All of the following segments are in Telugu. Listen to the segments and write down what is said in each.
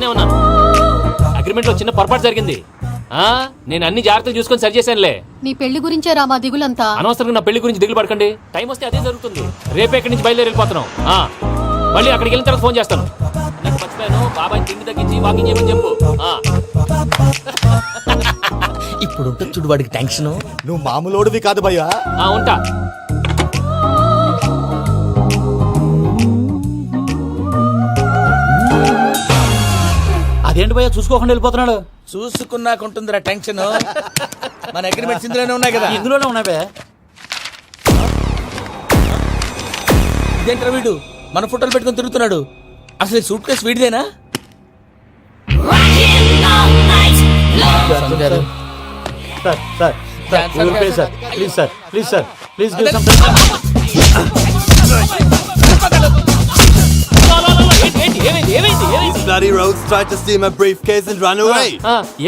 బానే ఉన్నాను. అగ్రిమెంట్ లో చిన్న పొరపాటు జరిగింది. నేను అన్ని జాగ్రత్తలు చూసుకొని సరి చేశానులే. నీ పెళ్లి గురించే రా మా దిగులంతా. అనవసరంగా నా పెళ్లి గురించి దిగులు పడకండి. టైం వస్తే అదే జరుగుతుంది. రేపే ఇక్కడి నుంచి బయలుదేరి వెళ్ళిపోతున్నాం. మళ్ళీ అక్కడికి వెళ్ళిన తర్వాత ఫోన్ చేస్తాను. నాకు మర్చిపోయాను, బాబాయ్ తిండి తగ్గించి వాకింగ్ చేయమని చెప్పు. ఇప్పుడు ఉంటుంది చూడు వాడికి టెన్షన్. నువ్వు మామూలోడివి కాదు భయ్యా. ఉంటా. అదేంటి భయ్యా చూసుకోకుండా వెళ్ళిపోతున్నాడు? చూసుకున్నాకుంటుందిరా టెన్షన్. మన అగ్రిమెంట్స్ ఇందులోనే ఉన్నాయి కదా. ఇందులోనే ఉన్నావే. ఇదేంట్రా వీడు మన ఫోటోలు పెట్టుకుని తిరుగుతున్నాడు? అసలు సూట్ కేసు వీడిదేనా?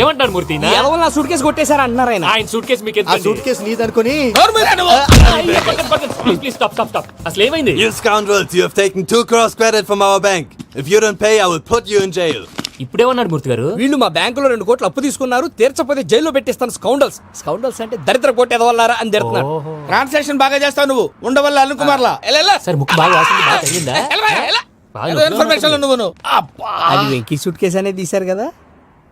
ఏమంటారు మూర్తి? నా సూట్ కేసు కొట్టేశారు అంటున్నారు ఆయన. ఆయన సూట్ కేసు మీకు ఆ సూట్ కేసు నీదనుకుని. Please stop. అసలు ఏమైంది? You scoundrels, you have taken 2 crores credit from our bank. If you don't pay, I will put you in jail. ఇప్పుడేమన్నాడు మూర్తి గారు? వీళ్ళు మా బ్యాంకులో 2 కోట్లు అప్పు తీసుకున్నారు, తీర్చపోతే జైల్లో పెట్టిస్తాను. స్కౌండల్స్ అంటే దరిద్ర కోట ఎదవల్లారా అని తిడుతున్నాడు. ట్రాన్సాక్షన్ బాగా చేస్తావు నువ్వు. ఉండవల్ల అల్లు కుమార్లా సార్ ముక్కు బాగా వాసింది, బాగా తగిలిందా? ఇన్ఫర్మేషన్ నువ్వు. అది వెంకీ సూట్ కేసు అనేది తీశారు కదా,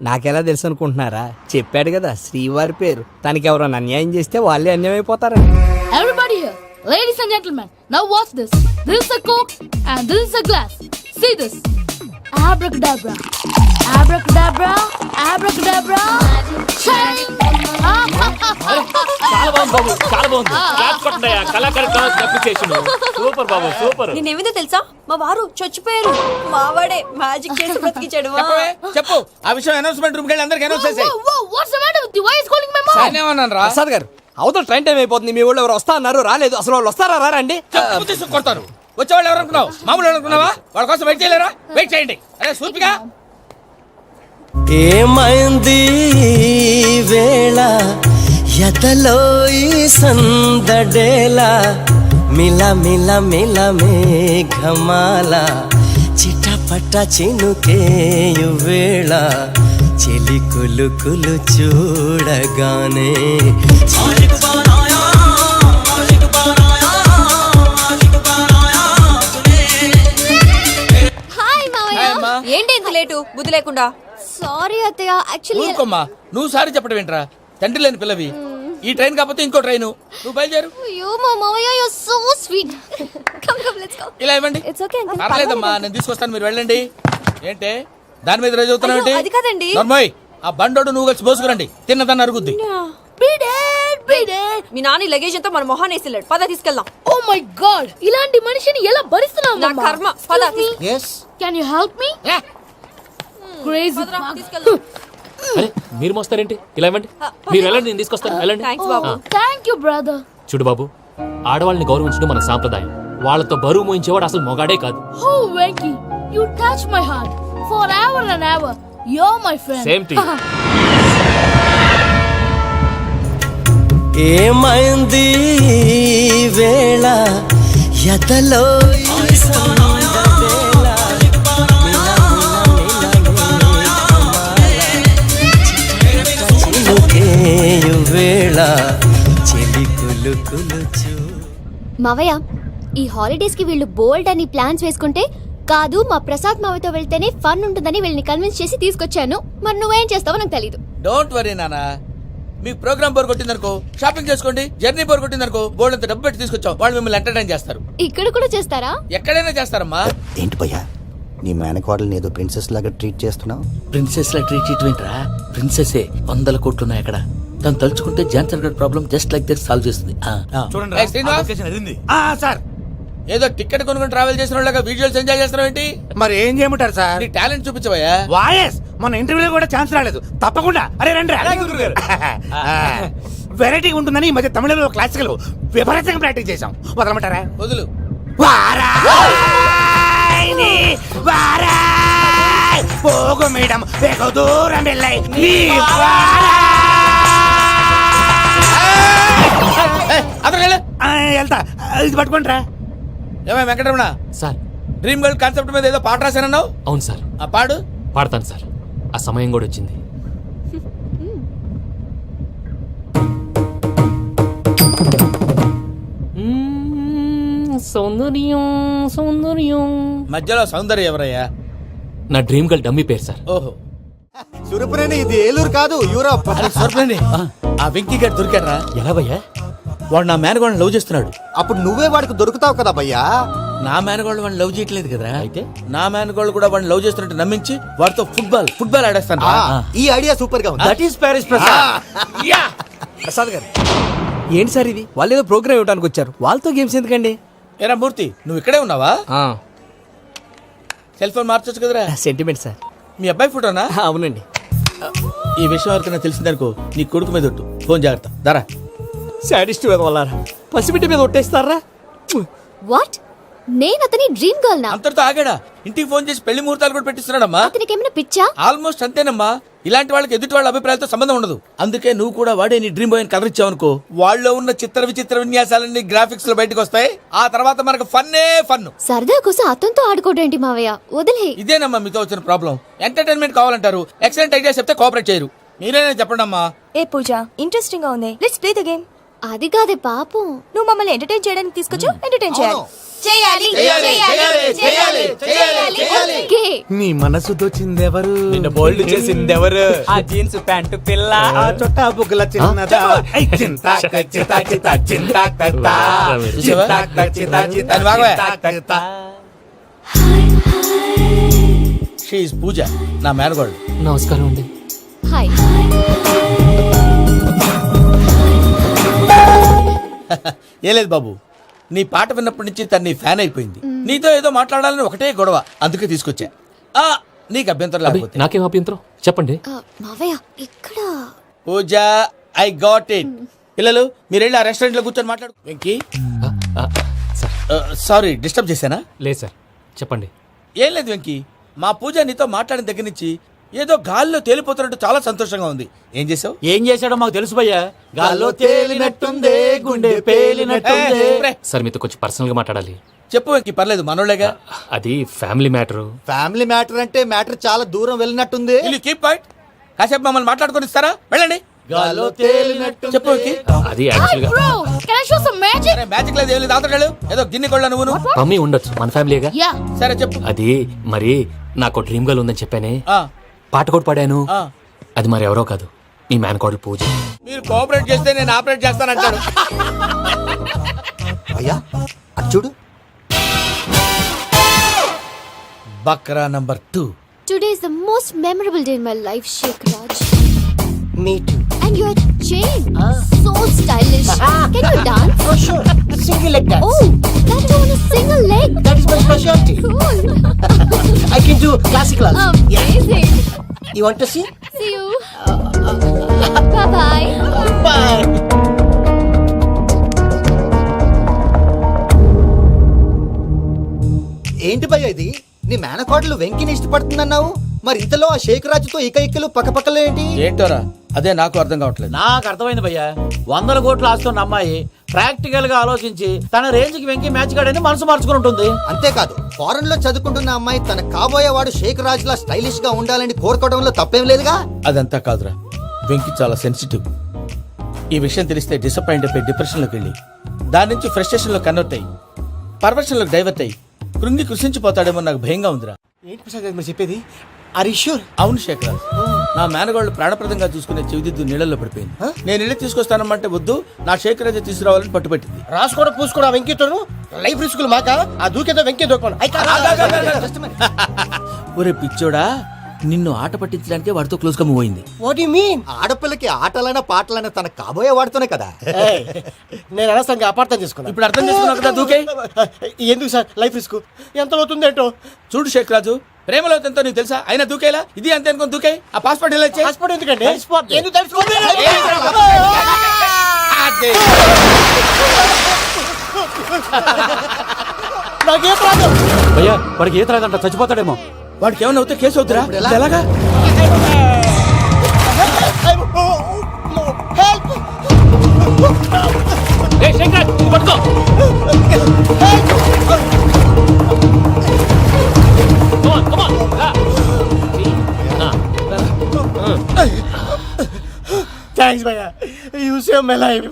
నాకెలా తెలుసు అనుకుంటున్నారా? చెప్పాడు కదా శ్రీవారి పేరు. తనకి ఎవరైనా అన్యాయం చేస్తే వాళ్ళే అన్యాయం అయిపోతారు. Everybody here, ladies and gentlemen, now watch this. This is a Coke and this is a glass. See this. Abracadabra, abracadabra, abracadabra. Shine. చాలా బాగుంది బాబు, చాలా బాగుంది. క్లాప్స్ కొట్టండి. కళాకారు అప్రిసియేషన్. సూపర్ బాబు, సూపర్. నేనేమిందో తెలుసా, మా వారు చచ్చిపోయారు. మావాడే మ్యాజిక్ చేసి బ్రతికించాడు. చెప్పు ఆ విషయం. అనౌన్స్మెంట్ రూమ్ కెళ్ళి అందరికి అనౌన్స్ చేసేయ్. What's the matter with you? Why is calling my mom? నేనేమన్నాను రా? ప్రసాద్ గారు, అవతల ట్రైన్ టైం అయిపోతుంది. మీ వాళ్ళు ఎవరు వస్తా అన్నారు, రాలేదు. అసలు వాళ్ళు వస్తారా రారండి? చెప్పు తీసుకు కొడతారు. వచ్చేవాళ్ళు ఎవరు అనుకున్నావు? మామూలు అనుకున్నావా? వాళ్ళ కోసం వెయిట్ చేయలేరా? వెయిట్ చేయండి. అరే సూపిగా. ఏమైంది వేళ ఎదలో ఈ సందడేలా, మిల మిల మిల మేఘమాల, చిటపట చినుకేయు వేళ, చెలి కులు కులు చూడగానే ఏంటి ఇంత లేటు? బుద్ధి లేకుండా. సారీ అత్తయ్య, యాక్చువల్లీ. ఊరుకోమ్మా, నువ్వు సారీ చెప్పడం ఏంట్రా? తండ్రి లేని పిల్లవి. ఈ ట్రైన్ కాకపోతే ఇంకో ట్రైన్. నువ్వు బయలుదేరు. అయ్యో మా మావయ్య, you are so sweet. Come let's go. ఇలా ఇవ్వండి. It's okay uncle. పర్లేదమ్మా, నేను తీసుకొస్తాను, మీరు వెళ్ళండి. ఏంటే దాని మీద రోజు అవుతున్నావు? అది కాదండి. నర్మోయ్, ఆ బండోడు నువ్వు కలిసి పోసుకురండి. తిన్నదాన్ని అరుగుద్ది. మీ నాని లగేజ్ అంతా మన మొహాన్ని వేసిల్లాడు. పద తీసుకెళ్దాం. Oh my God! ఇలాంటి మనిషిని ఎలా భరిస్తున్నావు? నా కర్మ. పద. Can you help me? Crazy. తీసుకెళ్దాం. అరే మీరు మోస్తారేంటి? ఇలా ఇవ్వండి. మీరు వెళ్ళండి, నేను తీసుకొస్తాను. వెళ్ళండి. Thanks Babu. Thank you, brother. చూడు బాబు, ఆడవాళ్ళని గౌరవించడం మన సాంప్రదాయం. వాళ్ళతో బరువు మోయించేవాడు అసలు మొగాడే కాదు. Oh, Venky, you touch my heart forever and ever. You're my friend. Same to you. ఏమైంది వేళ ఎదలో ఈ సందడేలా, మిల మిల మిల చినుకేయు వేళ, చెలి కులు కులు చూ. మావయ్య, ఈ హాలిడేస్ కి వీళ్ళు బోల్డ్ అని ప్లాన్స్ వేసుకుంటే, కాదు మా ప్రసాద్ మావయ్యతో వెళ్తేనే ఫన్ ఉంటుందని వీళ్ళని కన్విన్స్ చేసి తీసుకొచ్చాను. మరి నువ్వేం చేస్తావో నాకు తెలీదు. డోంట్ వరీ నానా. మీ ప్రోగ్రామ్ బోర్ కొట్టిందనుకో షాపింగ్ చేసుకోండి. జర్నీ బోర్ కొట్టిందనుకో బోర్డు అంత డబ్బు పెట్టి తీసుకొచ్చాం. వాళ్ళు మిమ్మల్ని ఎంటర్టైన్ చేస్తారు. ఇక్కడ కూడా చేస్తారా? ఎక్కడైనా చేస్తారమ్మా. ఏంటి భయ్యా, నీ మేనకోడల్ని ఏదో ప్రిన్సెస్ లాగా ట్రీట్ చేస్తున్నావు? ప్రిన్సెస్ లా ట్రీట్ చేయటమేంట్రా? ప్రిన్సెసే 100 కోట్లు ఉన్నాయి అక్కడ. తను తలుచుకుంటే జాన్సన్ గడ్ problem just like that solve చేస్తుంది. చూడండి సార్, ఏదో టికెట్ కొనుక్కొని ట్రావెల్ చేసిన వాళ్ళగా విజువల్స్ ఎంజాయ్ చేస్తున్నావు ఏంటి? మరి ఏం చేయమంటారు సార్? నీ టాలెంట్ చూపించవయ్యా. వాయస్ మన ఇంటర్వ్యూలో కూడా ఛాన్స్ రాలేదు. తప్పకుండా. అరే రండి. వెరైటీ ఉంటుందని ఈ మధ్య తమిళంలో క్లాసికల్ విపరీతంగా ప్రాక్టీస్ చేసాం. వదలమంటారా? వదులు. పోగు మేడం వెగు దూరం వెళ్ళాయి. వెళ్తా, ఇది పట్టుకుంటారా? ఏమై Venkataramana sir, dream girl concept మీద ఏదో పాట రాశానన్నావు. అవును సార్. ఆ పాడు. పాడతాను సార్, ఆ సమయం కూడా వచ్చింది. సౌందర్యం సౌందర్యం. మధ్యలో సౌందర్యం ఎవరయ్యా? నా డ్రీమ్ గర్ల్ డమ్మీ పేరు సార్. ఓహో, సురపురేని ఇది ఏలూరు కాదు, యూరప్. అరే సూర్పండి, ఆ వెంకీ గారు దొరికాడరా? ఎలా భయ్యా? వాడు నా మేనగోళ్ళని లవ్ చేస్తున్నాడు. అప్పుడు నువ్వే వాడికి దొరుకుతావు కదా భయ్యా. నా మేనగోళ్ళు వాడిని లవ్ చేయట్లేదు కదరా. అయితే నా మేనగోళ్ళు కూడా వాడిని లవ్ చేస్తున్నట్టు నమ్మించి వాడితో ఫుట్బాల్ ఆడేస్తాను. ఈ ఐడియా సూపర్ గా ఉంది. That is Paris Prasad. Prasad గారు ఏంటి సార్ ఇది? వాళ్ళు ఏదో ప్రోగ్రామ్ ఇవ్వడానికి వచ్చారు, వాళ్ళతో గేమ్స్ ఎందుకండి? ఏరా మూర్తి, నువ్వు ఇక్కడే ఉన్నావా? సెల్ ఫోన్ మార్చొచ్చు కదరా. Sentiment sir. మీ అబ్బాయి ఫోటోనా? అవునండి. ఈ విషయం ఎవరికైనా తెలిసిందనుకో నీ కొడుకు మీద ఒట్టు. ఫోన్ జాగ్రత్త. దరా సాడిస్ట్ వాళ్ళారా, పసిబిడ్డ మీద ఒట్టేస్తారా? వాట్? నేను అతని డ్రీమ్ గర్ల్ నా? అంతటితో ఆగాడా? ఇంటికి ఫోన్ చేసి పెళ్లి ముహూర్తాలు కూడా పెట్టిస్తున్నాడమ్మా. అతనికి ఏమైనా పిచ్చా? ఆల్మోస్ట్ అంతేనమ్మా. ఇలాంటి వాళ్ళకి ఎదుటి వాళ్ళ అభిప్రాయాలతో సంబంధం ఉండదు. అందుకే నువ్వు కూడా వాడే నీ డ్రీమ్ బాయ్ కవర్ ఇచ్చావనుకో, వాళ్ళలో ఉన్న చిత్ర విచిత్ర విన్యాసాలన్నీ గ్రాఫిక్స్ లో బయటకు వస్తాయి. ఆ తర్వాత మనకు ఫన్నే ఫన్. సరదా కోసం అతనితో ఆడుకోవడేంటి మావయ్య? వదిలే. ఇదేనమ్మా మీతో వచ్చిన ప్రాబ్లం. ఎంటర్టైన్మెంట్ కావాలంటారు, ఎక్సలెంట్ ఐడియా చెప్తే కోఆపరేట్ చేయరు. మీరేనా చెప్పండి అమ్మా. ఏ పూజ, ఇంట్రెస్టింగ్ గా ఉంది. Let's play the game. అది కాదే పాపం. నువ్వు మమ్మల్ని ఎంటర్టైన్ చేయడానికి తీసుకొచ్చావు, ఎంటర్టైన్ చేయాలి. ఓకే. నీ మనసు దోచిందెవరు? నిన్న బోల్డ్ చేసిందెవరు? ఆ జీన్స్ ప్యాంటు పిల్ల, ఆ చొట్టా బుగ్గల చిన్నదా. ఐ చింతా చితా చితా చింతా కత్తా. చింతా చితా చితా చింతా కత్తా. షీ ఇస్ పూజ, నా మేనగోడు. నమస్కారం అండి. హాయ్. ఏ లేదు బాబు, నీ పాట విన్నప్పటి నుంచి తను నీ ఫ్యాన్ అయిపోయింది. నీతో ఏదో మాట్లాడాలని ఒకటే గొడవ, అందుకే తీసుకొచ్చా. నీకు అభ్యంతరం అబ్బే, లేకపోతే. నాకేం అభ్యంతరం చెప్పండి. మావయ్య ఇక్కడ. పూజ, ఐ గాట్ ఇట్. పిల్లలు మీరు వెళ్ళి ఆ రెస్టారెంట్ లో కూర్చొని మాట్లాడు. వెంకీ, సార్ సారీ డిస్టర్బ్ చేశానా? లేదు సార్, చెప్పండి. ఏం లేదు వెంకీ, మా పూజ నీతో మాట్లాడిన దగ్గర నుంచి ఏదో గాల్లో తేలిపోతున్నట్టు చాలా సంతోషంగా ఉంది. ఏం చేసావు? ఏం చేశాడో మాకు తెలుసు భయ్యా. గాల్లో తేలినట్టుందే, గుండె పేలినట్టుందే. సార్ మీతో కొంచెం పర్సనల్ గా మాట్లాడాలి. చెప్పు వెంకీ, పర్లేదు మనోళ్ళేగా. అది ఫ్యామిలీ మ్యాటరు. ఫ్యామిలీ మ్యాటర్ అంటే మ్యాటర్ చాలా దూరం వెళ్ళినట్టుంది. Keep point. కాసేపు మమ్మల్ని మాట్లాడుకొని ఇస్తారా? వెళ్ళండి. గాల్లో తేలినట్టు చెప్పు వెంకీ. అది యాక్చువల్గా Bro, can I show some magic? Magic లేదు, ఏం లేదు. ఆతడాడు ఏదో గిన్నె కొళ్ళ నువ్వు. మమ్మీ ఉండొచ్చు, మన ఫ్యామిలీగా. Yeah. సరే చెప్పు. అది మరి నాకు డ్రీమ్ గర్ల్ ఉందని చెప్పానే, ఆ, పాట కూడా పాడాను. ఆ. అది మరి ఎవరో కాదు, నీ మేనకోడలు పూజ. మీరు కోఆపరేట్ చేస్తే నేను ఆపరేట్ చేస్తానంటాడు. అయ్యా అది చూడు. Bakra number 2. Today is the most memorable day in my life, Sheikh Raj. Me too. And your chain, so stylish. Can you dance? Oh sure. Single leg dance. Oh, that is on a single leg. That is my specialty. Cool. I can do classical also. Amazing. You want to see? See you. Bye bye. Bye. ఏంటి భయ్యా ఇది? నీ మేనకోడలు వెంకిని ఇష్టపడుతుందన్నావు, మరి ఇంతలో ఆ షేక్ రాజుతో ఇకలు పక్కపక్కలో ఏంటి? ఏంటోరా, అదే నాకు అర్థం కావట్లేదు. నాకు అర్థమైంది భయ్యా. 100 కోట్లు ఆస్తున్న అమ్మాయి ప్రాక్టికల్ గా ఆలోచించి తన రేంజ్ కి వెంకి మ్యాచ్ కాడని మనసు మార్చుకుని ఉంటుంది. అంతేకాదు, ఫారెన్ లో చదువుకుంటున్న అమ్మాయి తన కాబోయేవాడు షేక్ రాజ్ లా స్టైలిష్ గా ఉండాలని కోరుకోవడంలో తప్పేం లేదుగా. అదంతా కాదురా, వెంకి చాలా సెన్సిటివ్. ఈ విషయం తెలిస్తే డిసప్పాయింట్ అయిపోయి డిప్రెషన్ లోకి వెళ్ళి దాని నుంచి ఫ్రస్ట్రేషన్ లో కన్వర్ట్ అయ్యి పర్వర్షన్ లోకి డైవర్ట్ అయ్యి కృంగి కృషించిపోతాడేమో నాకు భయంగా ఉందిరా. ఏంటి ప్రసాద్ గారు మీరు చెప్పేది? Are you sure? అవును శేఖర్, నా మేనగాళ్ళు ప్రాణప్రదంగా చూసుకునే చెవిదిద్దు నీళ్ళల్లో పడిపోయింది. నేను ఇల్లు తీసుకొస్తానమ్మంటే వద్దు, నా శేఖర్ అయితే తీసుకురావాలని పట్టుబట్టింది. రాసుకోవడం పూసుకోవడం వెంకీతోను లైఫ్ రిస్కులు మాక. ఆ దూకేదో వెంకీ దూకోను. ఒరే పిచ్చోడా, నిన్ను ఆట పట్టించడానికే వాడితో క్లోజ్ గా మూవ్ అయింది. What you mean? ఆడపిల్లకి ఆటలైనా పాటలైనా తన కాబోయే వాడుతోనే కదా. నేను అనవసరంగా అపార్థం చేసుకున్నా. ఇప్పుడు అర్థం చేసుకున్నావు కదా, దూకే. ఎందుకు సార్ లైఫ్ రిస్క్? ఎంత అవుతుంది ఏంటో చూడు శేఖర్ రాజు, ప్రేమలో ఎంతో నీకు తెలుసా? అయినా దూకేలా? ఇది అంతే అనుకుని దూకే. ఆ పాస్పోర్ట్ ఎలా ఇచ్చే? పాస్పోర్ట్ ఎందుకండి? ఎందుకు తెలుసుకోండి? నాకేం ప్రాబ్లం? భయ్యా వాడికి ఈత రాదంట, చచ్చిపోతాడేమో. వాడికి ఏమైనా అవుతే కేసు అవుతురా? ఎలాగా? ఏయ్ శంకర్, ఇది పట్టుకో. Come on, come on. రా. థ్యాంక్స్ భయ్యా, యూ సేవ్ మై లైఫ్.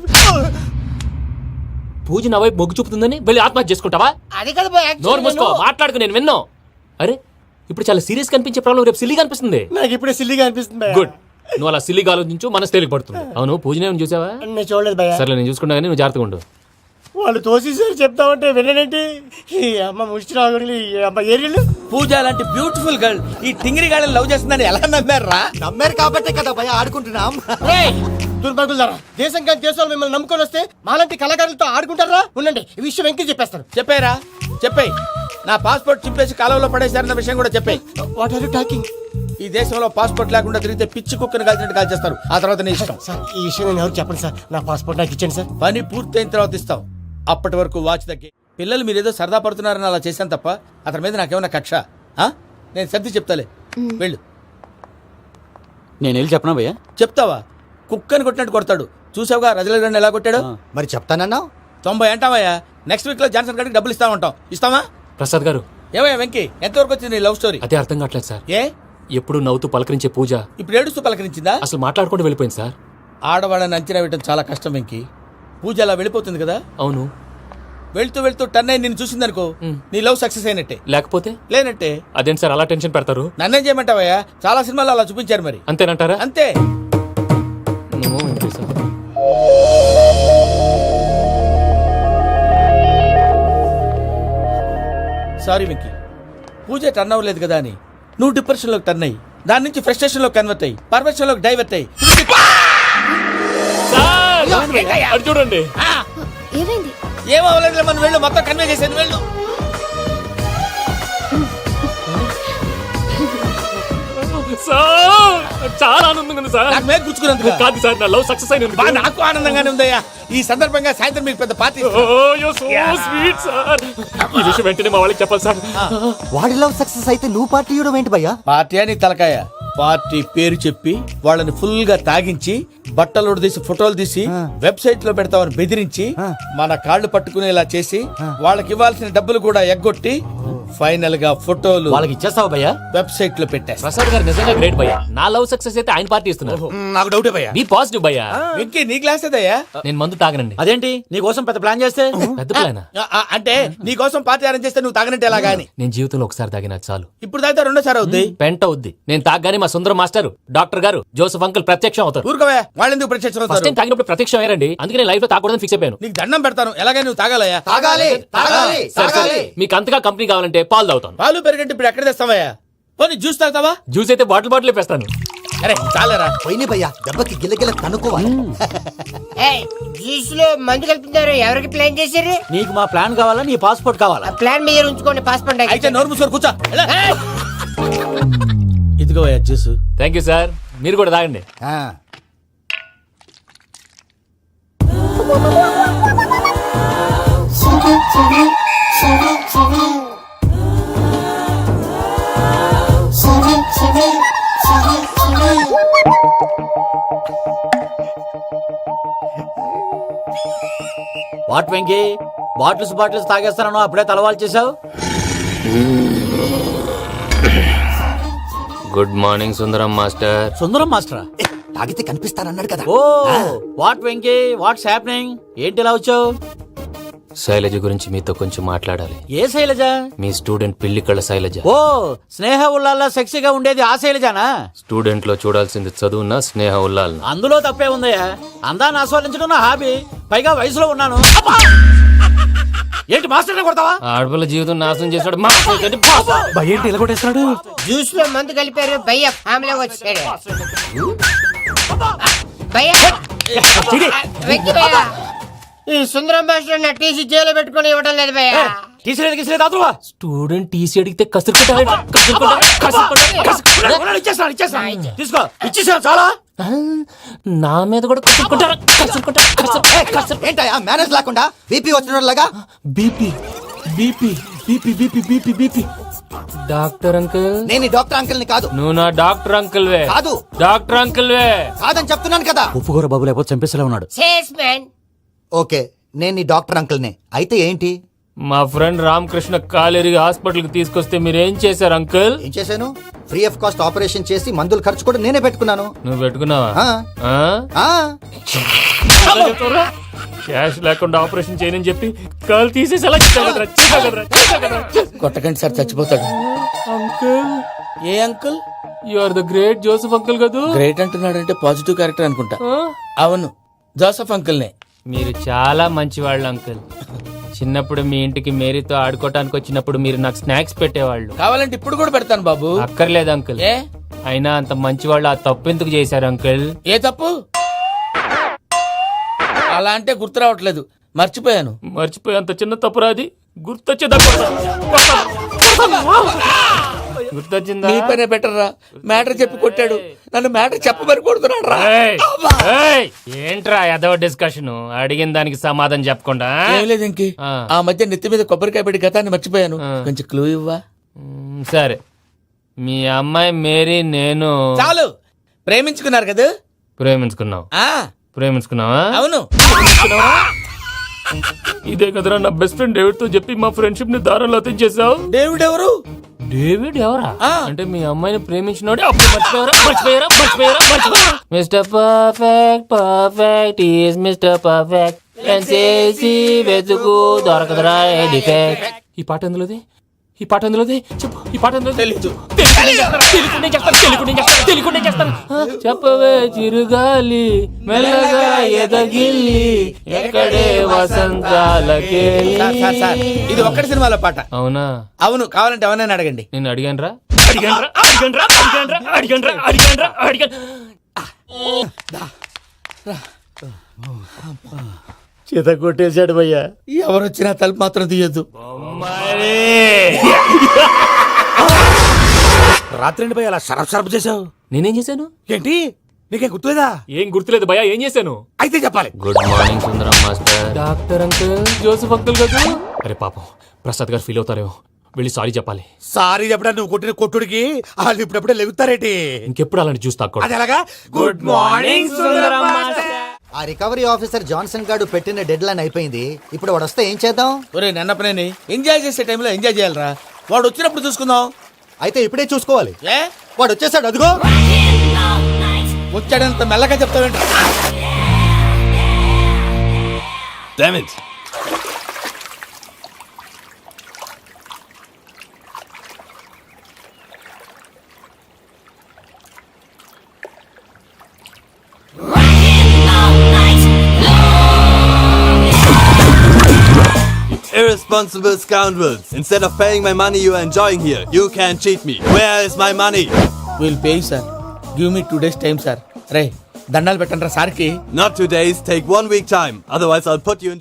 పూజ నా వైపు మొగ్గు చూపుతుందని వెళ్ళి ఆత్మహత్య చేసుకుంటావా? అది కదా భయ్యా, నోరు మూసుకో, మాట్లాడుకు, నేను విన్నాను. అరే ఇప్పుడు చాలా సీరియస్ కనిపించే ప్రాబ్లం రేపు సిల్లీగా అనిపిస్తుంది. నాకు ఇప్పుడే సిల్లిగా అనిపిస్తుంది భయ్యా. గుడ్, నువ్వు అలా సిల్లీగా ఆలోచించు, మనసు తేలిక పడుతుంది. అవును, పూజనే చూసావా? నేను చూడలేదు భయ్యా. సరే నేను చూసుకుంటా కానీ నువ్వు జాగ్రత్తగా ఉండు. వాళ్ళు తోసేసారు చెప్తామంటే విననేంటి? ఈ అమ్మ ముష్టి రాగుడి, ఈ అమ్మ ఏరియాలు. పూజ లాంటి బ్యూటిఫుల్ గర్ల్ ఈ టింగిరి గాడిని లవ్ చేస్తుందని ఎలా నమ్మారా? నమ్మారు కాబట్టే కదా భయ ఆడుకుంటున్నాం. దుర్భగులారా, దేశం కానీ దేశాలు మిమ్మల్ని నమ్ముకొని వస్తే మాలాంటి కళాకారులతో ఆడుకుంటారా? ఉండండి, ఈ విషయం వెంకీ చెప్పేస్తాను. చెప్పారా? చెప్పేయ్. నా పాస్పోర్ట్ చింపేసి కాలువలో పడేశారన్న విషయం కూడా చెప్పేయ్. What are you talking? ఈ దేశంలో పాస్పోర్ట్ లేకుండా తిరిగితే పిచ్చి కుక్కను కాల్చినట్టు కాల్చేస్తారు. ఆ తర్వాత నీ ఇష్టం. సార్, ఈ విషయం నేను ఎవరు చెప్పండి సార్. నా పాస్పోర్ట్ నాకు ఇచ్చేయండి సార్. పని పూర్తయిన తర్వాత ఇస్తాం. అప్పటి వరకు వాచ్ తగ్గి. పిల్లలు మీరేదో సరదా పడుతున్నారని అలా చేశాను తప్ప అతని మీద నాకేమన్నా కక్ష? నేను సర్ది చెప్తాలే, వెళ్ళు. నేను వెళ్ళి చెప్పనా భయ్యా? చెప్తావా? కుక్కని కొట్టినట్టు కొడతాడు. చూసావుగా రజల గండి ఎలా కొట్టాడు? మరి చెప్తానన్నావు. 90 అంటావయ్యా. నెక్స్ట్ వీక్ లో జాన్సన్ గారికి డబ్బులు ఇస్తామంటాం. ఇస్తావా? ప్రసాద్ గారు, ఏమయ్యా వెంకీ, ఎంతవరకు వచ్చింది నీ లవ్ స్టోరీ? అదే అర్థం కావట్లేదు సార్. ఏ ఎప్పుడు నవ్వుతూ పలకరించే పూజ ఇప్పుడు ఏడుస్తూ పలకరించిందా? అసలు మాట్లాడుకుంటూ వెళ్ళిపోయింది సార్. ఆడవాళ్ళని అంచనా వేయడం చాలా కష్టం వెంకీ. పూజ అలా వెళ్ళిపోతుంది కదా. అవును, వెళ్తూ వెళ్తూ టర్న్ అయి నిన్ను చూసిందనుకో, నీ లవ్ సక్సెస్ అయినట్టే. లేకపోతే లేనట్టే. అదేంటి సార్ అలా టెన్షన్ పెడతారు? నన్నేం చేయమంటావయ్యా? చాలా సినిమాలు అలా చూపించారు మరి. అంతేనంటారా? అంతే. నమో వెంకటేశ. సారీ వెంకీ, పూజ టర్న్ అవ్వలేదు కదా అని నువ్వు డిప్రెషన్ లోకి టర్న్ అయ్యి దాని నుంచి ఫ్రస్ట్రేషన్ లో కన్వర్ట్ అయ్యి పర్వర్షన్ లోకి డైవర్ట్ అయ్యి. సార్, అటు చూడండి. ఏమైంది? ఏమవ్వలేదు, మనం వెళ్ళు, మొత్తం కన్వే చేసేది వెళ్ళు. సార్, చాలా ఆనందంగా ఉంది సార్. నాకు మీద గుచ్చుకున్నందుకు కాదు సార్, నా లవ్ సక్సెస్ అయినందుకు. నాకు ఆనందంగానే ఉందయ్యా. ఈ సందర్భంగా సాయంత్రం మీకు పెద్ద పార్టీ. Sweet sir. ఈ విషయం వెంటనే మా వాళ్ళకి చెప్పాలి సార్. వాడి లవ్ సక్సెస్ అయితే నువ్వు పార్టీ ఇవ్వడం ఏంటి భయ్యా? పార్టీ అని తలకాయ. పార్టీ పేరు చెప్పి వాళ్ళని ఫుల్ గా తాగించి బట్టలు తీసి ఫోటోలు తీసి వెబ్సైట్ లో పెడతామని బెదిరించి మన కాళ్ళు పట్టుకునేలా చేసి వాళ్ళకి ఇవ్వాల్సిన డబ్బులు కూడా ఎగ్గొట్టి ఫైనల్ గా ఫోటోలు వాళ్ళకి ఇచ్చేస్తావా భయ్యా? వెబ్సైట్ లో పెట్టేస్తా. ప్రసాద్ గారు నిజంగా గ్రేట్ భయ్యా. నా లవ్ సక్సెస్ అయితే ఆయన పార్టీ ఇస్తున్నారు. నాకు డౌటే భయ్యా. బీ పాజిటివ్ భయ్యా. వెంకీ నీ గ్లాస్ ఏదయ్యా? నేను మందు తాగనండి. అదేంటి నీ కోసం పెద్ద ప్లాన్ చేస్తే? పెద్ద ప్లాన్ అంటే నీ కోసం పార్టీ అరేంజ్ చేస్తే నువ్వు తాగనంటే ఎలాగా అని. నేను జీవితంలో ఒకసారి తాగినా చాలు. ఇప్పుడు తాగితే రెండోసారి అవుద్ది. పెంట అవుద్ది. నేను తాగగానే మా సుందరం మాస్టర్, డాక్టర్ గారు, జోసఫ్ అంకుల్ ప్రత్యక్షం అవుతారు. ఊరుకోవా, వాళ్ళెందుకు ప్రత్యక్షం ఫస్ట్ అవుతారు? టైం తాగినప్పుడు ప్రత్యక్షం అయ్యారండి. అందుకే నేను లైఫ్ లో తాగకూడదని ఫిక్స్ అయిపోయాను. నీకు దండం పెడతాను, ఎలాగే నువ్వు తాగాలయ్యా. తాగాలి తాగాలి సరే సరే, తాగాలి. మీకు అంతగా కంపెనీ కావాలంటే పాలు తాగుతాను. పాలు పెరిగంటే ఇప్పుడు ఎక్కడ తెస్తావయ్యా? పోనీ జ్యూస్ తాగుతావా? జ్యూస్ అయితే బాటిల్ బాటిల్ వేస్తాను. అరే చాలరా. పోయిన భయ్యా, దెబ్బకి గిల్లగిల్ల తనుకోవాలి. జ్యూస్ లో మందు కలుపుతున్నారు. ఎవరికి ప్లాన్ చేశారు? నీకు మా ప్లాన్ కావాలా, నీ పాస్పోర్ట్ కావాలా? ప్లాన్ మీద ఉంచుకోండి, పాస్పోర్ట్ అయితే నోరు మూసుకొని కూర్చో. ఎలా? ఇదిగోయ్యా జ్యూస్. Thank you sir. మీరు కూడా తాగండి. వాట్ వెంకీ, బాటిల్స్ తాగేస్తానో అప్పుడే తలవాలు చేసావు. Good morning Sundaram master. Sundaram మాస్టరా? తాగితే కనిపిస్తానన్నాడు కదా. Oh what Venky, what's happening? ఏంటి ఇలా వచ్చావు? శైలజ గురించి మీతో కొంచెం మాట్లాడాలి. ఏ శైలజ? మీ స్టూడెంట్ పిల్లి కళ్ళ శైలజ. ఓ స్నేహ ఉల్లాల్లో సెక్సీగా ఉండేది ఆ శైలజానా? స్టూడెంట్ లో చూడాల్సింది చదువున్న స్నేహ ఉల్లాల్. అందులో తప్పే ఉందయ్యా. అందాన్ని ఆస్వాదించడం నా హాబీ. పైగా వయసులో ఉన్నాను. ఏంటి మాస్టర్ కొడతావా? ఆడపిల్ల జీవితం నాశనం చేశాడు. ఏంటి ఇలా కొట్టేస్తున్నాడు? జ్యూస్ లో మందు కలిపారు. భయ్య ఫ్యామిలీ వచ్చాడు. భయ్య వెక్కి భయ్య, ఈ సుందరం మాస్టర్ నా టీసీ జైలు పెట్టుకుని ఇవ్వడం లేదు భయ్య. తీసిలేదు అదువా. స్టూడెంట్ టీసీ అడిగితే తీసుకో, ఇచ్చేసాను చాలా. నా మీద కూడా ఏంటయ్యా మేనేజ్ లేకుండా బీపీ వచ్చిన లాగా? BP BP BP BP BP BP. Doctor uncle, నేను ఈ డాక్టర్ అంకుల్ ని కాదు. నువ్వు నా డాక్టర్ అంకుల్ వే. కాదు. డాక్టర్ అంకుల్ వే. కాదని చెప్తున్నాను కదా. ఉప్పుకూర బాబు లేకపోతే చంపేసేలా ఉన్నాడు. Sales man. ఓకే, నేను ఈ డాక్టర్ అంకుల్ నే. అయితే ఏంటి? మా ఫ్రెండ్ రామకృష్ణ కాలేరికి హాస్పిటల్కి తీసుకొస్తే మీరేం చేశారు అంకుల్? ఏం చేశాను? ఫ్రీ ఆఫ్ కాస్ట్ ఆపరేషన్ చేసి మందుల ఖర్చు కూడా నేనే పెట్టుకున్నాను. నువ్వు పెట్టుకున్నావా? ఆ. ఆ. క్యాష్ లేకుండా ఆపరేషన్ చేయనని చెప్పి కాలు తీసేసి అలా కొట్టకండి సార్, చచ్చిపోతాడు. అంకుల్, ఏ uncle? You are the great Joseph uncle కదూ? గ్రేట్ అంటున్నాడంటే పాజిటివ్ క్యారెక్టర్ అనుకుంటా. అవును, జోసఫ్ అంకుల్నే. మీరు చాలా మంచివాళ్ళు అంకుల్. చిన్నప్పుడు మీ ఇంటికి మేరీతో ఆడుకోవటానికి వచ్చినప్పుడు మీరు నాకు స్నాక్స్ పెట్టేవాళ్ళు. కావాలంటే ఇప్పుడు కూడా పెడతాను బాబు. అక్కర్లేదు అంకుల్. ఏ? అయినా అంత మంచివాళ్ళు ఆ తప్పు ఎందుకు చేశారు అంకుల్? ఏ తప్పు? అలా అంటే గుర్తు రావట్లేదు, మర్చిపోయాను. మర్చిపోయి అంత చిన్న తప్పురా అది? గుర్తొచ్చేదా? గుర్తొచ్చిందా? నీ పనే బెటర్ రా. మ్యాటర్ చెప్పి కొట్టాడు, నన్ను మ్యాటర్ చెప్పమని కొడుతున్నాడు రా. ఏంట్రా ఎదవ డిస్కషన్? అడిగిన దానికి సమాధానం చెప్పకుండా ఏం లేదు ఇంకి. ఆ మధ్య నెత్తి మీద కొబ్బరికాయ పెట్టి గతాన్ని మర్చిపోయాను. కొంచెం క్లూ ఇవ్వా? సరే, మీ అమ్మాయి మేరీ నేను చాలు. ప్రేమించుకున్నారు కదా? ప్రేమించుకున్నావు. ప్రేమించుకున్నావా? అవును. ఇదే కదరా నా బెస్ట్ ఫ్రెండ్ డేవిడ్ తో చెప్పి మా ఫ్రెండ్షిప్ ని దారంలో తెచ్చేసావు. డేవిడ్ ఎవరు? డేవిడ్ ఎవరా? అంటే మీ అమ్మాయిని ప్రేమించినోడే అప్పుడు మర్చిపోయారా? Mister perfect, perfect is mister perfect చేసి వెతుకు దొరకదురా డిఫెక్ట్. ఈ పాట ఎందులోది? చెప్పు. ఈ పాట ఎందులో? తెలీదు. చెప్పవే చిరుగాలి మెల్లగా ఎదగిల్లి ఎక్కడే వసంతాలకే. ఇది ఒక్కటి సినిమాలో పాట. అవునా? అవును. కావాలంటే ఎవరైనా అడగండి. నేను అడిగాను. చేత కొట్టేశాడు భయ్యా. ఎవరు వచ్చినా తలుపు మాత్రం తీయద్దు. రాత్రి భయ అలా షరఫ్ చేసావు. నేనేం చేశాను? ఏంటి నీకేం గుర్తులేదా? ఏం గుర్తులేదు భయ్యా. ఏం చేశాను? అయితే చెప్పాలి. Good morning Sundaram master. Doctor uncle, Joseph uncle కదా? అరే పాపం, ప్రసాద్ గారు ఫీల్ అవుతారేమో. వెళ్ళి సారీ చెప్పాలి. సారీ చెప్పడా? నువ్వు కొట్టిన కొట్టుడికి వాళ్ళు ఇప్పుడప్పుడే లెగుతారేటి? ఇంకెప్పుడు అలాంటి చూస్తా. అది ఎలాగా? Good morning Sundaram master. ఆ రికవరీ ఆఫీసర్ జాన్సన్ గారు పెట్టిన డెడ్ లైన్ అయిపోయింది. ఇప్పుడు వాడు వస్తే ఏం చేద్దాం? ఒరే నన్నపనేని, ఎంజాయ్ చేసే టైంలో ఎంజాయ్ చేయాలరా. వాడు వచ్చినప్పుడు చూసుకుందాం. అయితే ఇప్పుడే చూసుకోవాలి. ఏ? వాడు వచ్చేసాడు, అదిగో. వచ్చాడంత మెల్లగా చెప్తావేంట? Irresponsible scoundrels. Instead of paying my money you are enjoying here, you can cheat me. Where is my money? We'll pay, sir. Give me 2 days time, sir. రే దండాలు పెట్టండి రా సార్కి. Not 2 days, take 1 week time. Otherwise I'll put you in